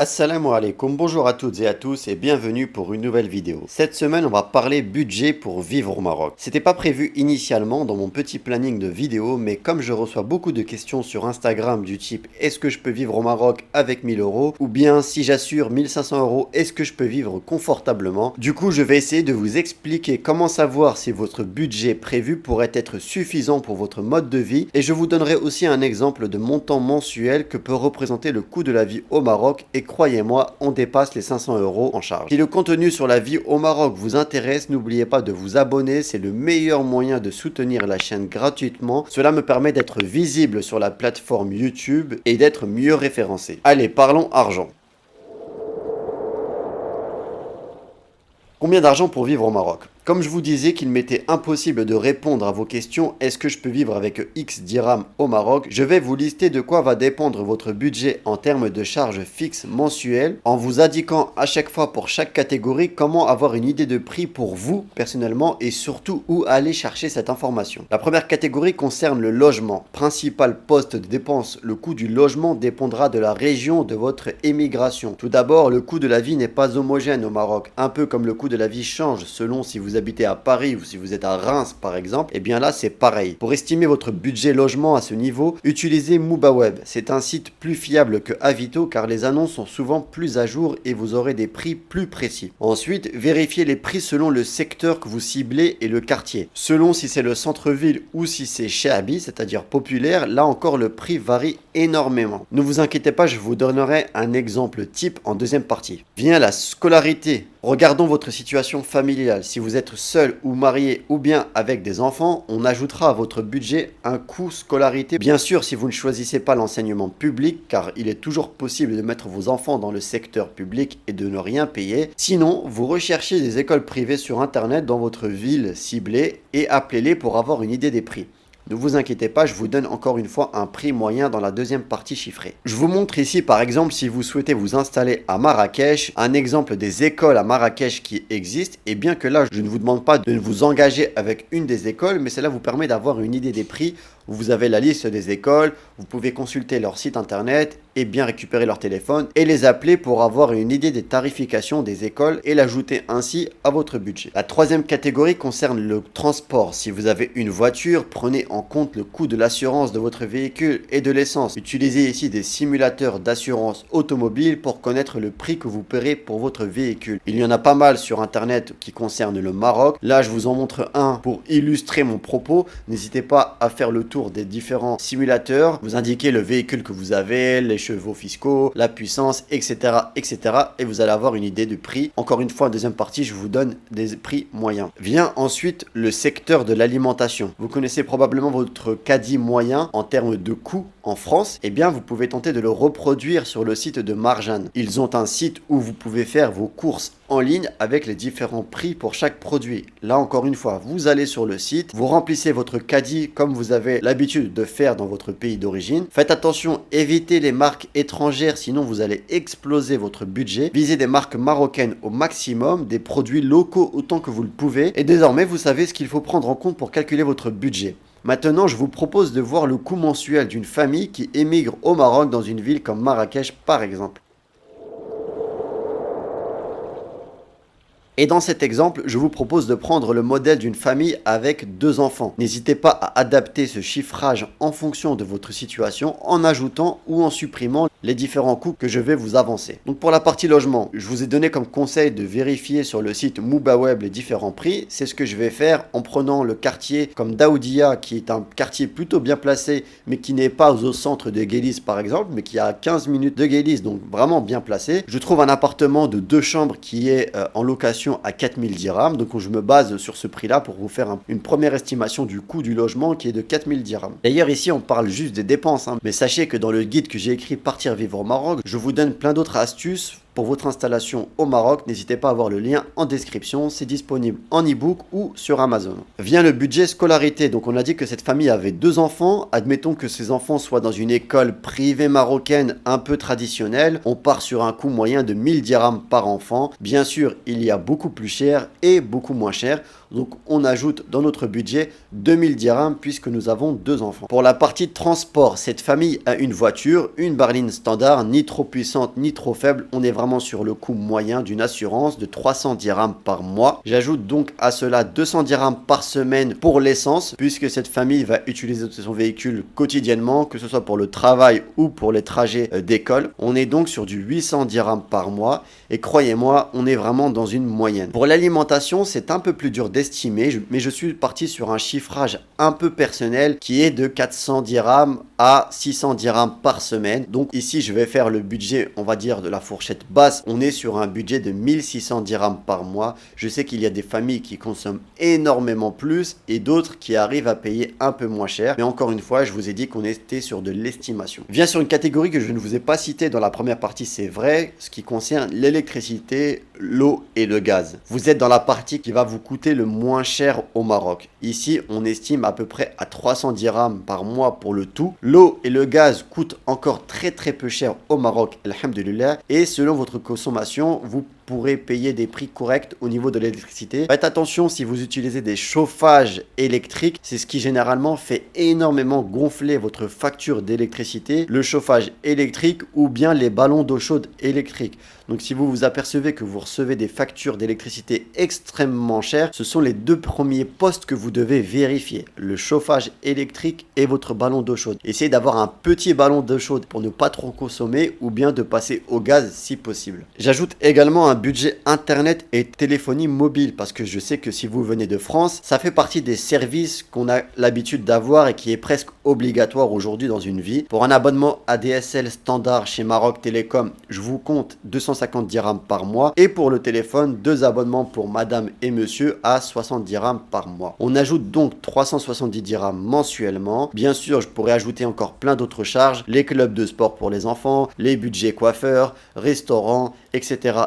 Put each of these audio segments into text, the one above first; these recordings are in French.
Assalamu alaikum, bonjour à toutes et à tous et bienvenue pour une nouvelle vidéo. Cette semaine, on va parler budget pour vivre au Maroc. C'était pas prévu initialement dans mon petit planning de vidéo, mais comme je reçois beaucoup de questions sur Instagram du type est-ce que je peux vivre au Maroc avec 1000 euros ou bien si j'assure 1500 euros, est-ce que je peux vivre confortablement? Du coup, je vais essayer de vous expliquer comment savoir si votre budget prévu pourrait être suffisant pour votre mode de vie et je vous donnerai aussi un exemple de montant mensuel que peut représenter le coût de la vie au Maroc et croyez-moi, on dépasse les 500 euros en charge. Si le contenu sur la vie au Maroc vous intéresse, n'oubliez pas de vous abonner, c'est le meilleur moyen de soutenir la chaîne gratuitement. Cela me permet d'être visible sur la plateforme YouTube et d'être mieux référencé. Allez, parlons argent. Combien d'argent pour vivre au Maroc? Comme je vous disais qu'il m'était impossible de répondre à vos questions, est-ce que je peux vivre avec X dirhams au Maroc? Je vais vous lister de quoi va dépendre votre budget en termes de charges fixes mensuelles, en vous indiquant à chaque fois pour chaque catégorie comment avoir une idée de prix pour vous personnellement et surtout où aller chercher cette information. La première catégorie concerne le logement. Principal poste de dépense, le coût du logement dépendra de la région de votre émigration. Tout d'abord, le coût de la vie n'est pas homogène au Maroc, un peu comme le coût de la vie change selon si vous habitez à Paris ou si vous êtes à Reims par exemple, et bien là c'est pareil. Pour estimer votre budget logement à ce niveau, utilisez Mubaweb. C'est un site plus fiable que Avito car les annonces sont souvent plus à jour et vous aurez des prix plus précis. Ensuite, vérifiez les prix selon le secteur que vous ciblez et le quartier. Selon si c'est le centre-ville ou si c'est Chehabi, c'est-à-dire populaire, là encore le prix varie énormément. Ne vous inquiétez pas, je vous donnerai un exemple type en deuxième partie. Vient la scolarité. Regardons votre situation familiale. Si vous êtes seul ou marié ou bien avec des enfants, on ajoutera à votre budget un coût scolarité. Bien sûr, si vous ne choisissez pas l'enseignement public, car il est toujours possible de mettre vos enfants dans le secteur public et de ne rien payer. Sinon, vous recherchez des écoles privées sur Internet dans votre ville ciblée et appelez-les pour avoir une idée des prix. Ne vous inquiétez pas, je vous donne encore une fois un prix moyen dans la deuxième partie chiffrée. Je vous montre ici par exemple si vous souhaitez vous installer à Marrakech, un exemple des écoles à Marrakech qui existent et bien que là je ne vous demande pas de vous engager avec une des écoles mais cela vous permet d'avoir une idée des prix. Vous avez la liste des écoles, vous pouvez consulter leur site internet et bien récupérer leur téléphone et les appeler pour avoir une idée des tarifications des écoles et l'ajouter ainsi à votre budget. La troisième catégorie concerne le transport. Si vous avez une voiture, prenez en compte le coût de l'assurance de votre véhicule et de l'essence. Utilisez ici des simulateurs d'assurance automobile pour connaître le prix que vous paierez pour votre véhicule. Il y en a pas mal sur internet qui concernent le Maroc. Là, je vous en montre un pour illustrer mon propos. N'hésitez pas à faire le tour des différents simulateurs, vous indiquez le véhicule que vous avez, les chevaux fiscaux, la puissance, etc., etc. et vous allez avoir une idée du prix. Encore une fois, en deuxième partie, je vous donne des prix moyens. Vient ensuite le secteur de l'alimentation. Vous connaissez probablement votre caddie moyen en termes de coût en France. Eh bien, vous pouvez tenter de le reproduire sur le site de Marjan. Ils ont un site où vous pouvez faire vos courses en ligne avec les différents prix pour chaque produit. Là, encore une fois, vous allez sur le site, vous remplissez votre caddie comme vous avez l'habitude de faire dans votre pays d'origine. Faites attention, évitez les marques étrangères, sinon vous allez exploser votre budget. Visez des marques marocaines au maximum, des produits locaux autant que vous le pouvez. Et désormais, vous savez ce qu'il faut prendre en compte pour calculer votre budget. Maintenant, je vous propose de voir le coût mensuel d'une famille qui émigre au Maroc dans une ville comme Marrakech par exemple. Et dans cet exemple, je vous propose de prendre le modèle d'une famille avec 2 enfants. N'hésitez pas à adapter ce chiffrage en fonction de votre situation en ajoutant ou en supprimant les différents coûts que je vais vous avancer. Donc pour la partie logement, je vous ai donné comme conseil de vérifier sur le site Mubaweb les différents prix. C'est ce que je vais faire en prenant le quartier comme Daoudia qui est un quartier plutôt bien placé mais qui n'est pas au centre de Guélis par exemple mais qui est à 15 minutes de Guélis donc vraiment bien placé. Je trouve un appartement de 2 chambres qui est en location à 4000 dirhams. Donc je me base sur ce prix-là pour vous faire une première estimation du coût du logement qui est de 4000 dirhams. D'ailleurs ici on parle juste des dépenses, mais sachez que dans le guide que j'ai écrit Partir vivre au Maroc, je vous donne plein d'autres astuces pour votre installation au Maroc. N'hésitez pas à voir le lien en description, c'est disponible en e-book ou sur Amazon. Vient le budget scolarité. Donc on a dit que cette famille avait 2 enfants. Admettons que ces enfants soient dans une école privée marocaine un peu traditionnelle. On part sur un coût moyen de 1000 dirhams par enfant. Bien sûr, il y a beaucoup plus cher et beaucoup moins cher. Donc on ajoute dans notre budget 2000 dirhams puisque nous avons 2 enfants. Pour la partie de transport, cette famille a une voiture, une berline standard, ni trop puissante ni trop faible. On est vraiment sur le coût moyen d'une assurance de 300 dirhams par mois. J'ajoute donc à cela 200 dirhams par semaine pour l'essence puisque cette famille va utiliser son véhicule quotidiennement, que ce soit pour le travail ou pour les trajets d'école. On est donc sur du 800 dirhams par mois et croyez-moi, on est vraiment dans une moyenne. Pour l'alimentation, c'est un peu plus dur d'estimer, mais je suis parti sur un chiffrage un peu personnel qui est de 400 dirhams à 600 dirhams par semaine. Donc ici, je vais faire le budget, on va dire, de la fourchette basse. On est sur un budget de 1600 dirhams par mois. Je sais qu'il y a des familles qui consomment énormément plus et d'autres qui arrivent à payer un peu moins cher. Mais encore une fois, je vous ai dit qu'on était sur de l'estimation. Vient sur une catégorie que je ne vous ai pas citée dans la première partie, c'est vrai, ce qui concerne l'électricité, l'eau et le gaz. Vous êtes dans la partie qui va vous coûter le moins cher au Maroc. Ici, on estime à peu près à 300 dirhams par mois pour le tout. L'eau et le gaz coûtent encore très peu cher au Maroc, alhamdulillah. Et selon votre consommation, vous pourrez payer des prix corrects au niveau de l'électricité. Faites attention si vous utilisez des chauffages électriques, c'est ce qui généralement fait énormément gonfler votre facture d'électricité, le chauffage électrique ou bien les ballons d'eau chaude électriques. Donc si vous vous apercevez que vous recevez des factures d'électricité extrêmement chères, ce sont les 2 premiers postes que vous devez vérifier, le chauffage électrique et votre ballon d'eau chaude. Essayez d'avoir un petit ballon d'eau chaude pour ne pas trop consommer ou bien de passer au gaz si possible. J'ajoute également un budget internet et téléphonie mobile parce que je sais que si vous venez de France, ça fait partie des services qu'on a l'habitude d'avoir et qui est presque obligatoire aujourd'hui dans une vie. Pour un abonnement ADSL standard chez Maroc Télécom, je vous compte 250 dirhams par mois et pour le téléphone, 2 abonnements pour madame et monsieur à 60 dirhams par mois. On ajoute donc 370 dirhams mensuellement. Bien sûr, je pourrais ajouter encore plein d'autres charges, les clubs de sport pour les enfants, les budgets coiffeurs, restaurants, etc.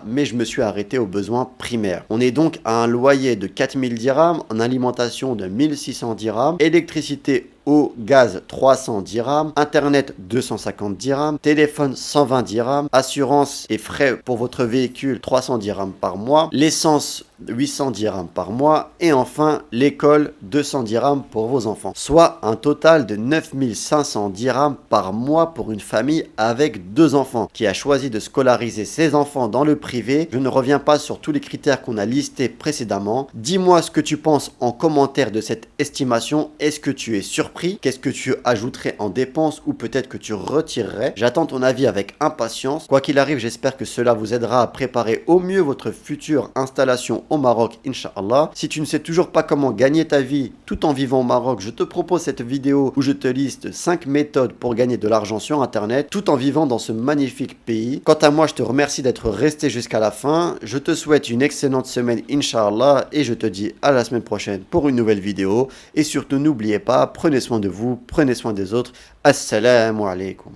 Mais je me suis arrêté aux besoins primaires. On est donc à un loyer de 4000 dirhams, en alimentation de 1600 dirhams, électricité, eau, gaz 300 dirhams, internet 250 dirhams, téléphone 120 dirhams, assurance et frais pour votre véhicule 300 dirhams par mois, l'essence 800 dirhams par mois et enfin l'école 200 dirhams pour vos enfants. Soit un total de 9500 dirhams par mois pour une famille avec 2 enfants qui a choisi de scolariser ses enfants dans le privé. Je ne reviens pas sur tous les critères qu'on a listés précédemment. Dis-moi ce que tu penses en commentaire de cette estimation. Est-ce que tu es surpris? Qu'est-ce que tu ajouterais en dépenses ou peut-être que tu retirerais? J'attends ton avis avec impatience. Quoi qu'il arrive, j'espère que cela vous aidera à préparer au mieux votre future installation au Maroc, Inch'Allah. Si tu ne sais toujours pas comment gagner ta vie tout en vivant au Maroc, je te propose cette vidéo où je te liste 5 méthodes pour gagner de l'argent sur Internet tout en vivant dans ce magnifique pays. Quant à moi, je te remercie d'être resté jusqu'à la fin. Je te souhaite une excellente semaine, Inch'Allah, et je te dis à la semaine prochaine pour une nouvelle vidéo. Et surtout, n'oubliez pas, prenez soin de vous, prenez soin des autres. Assalamu alaikum.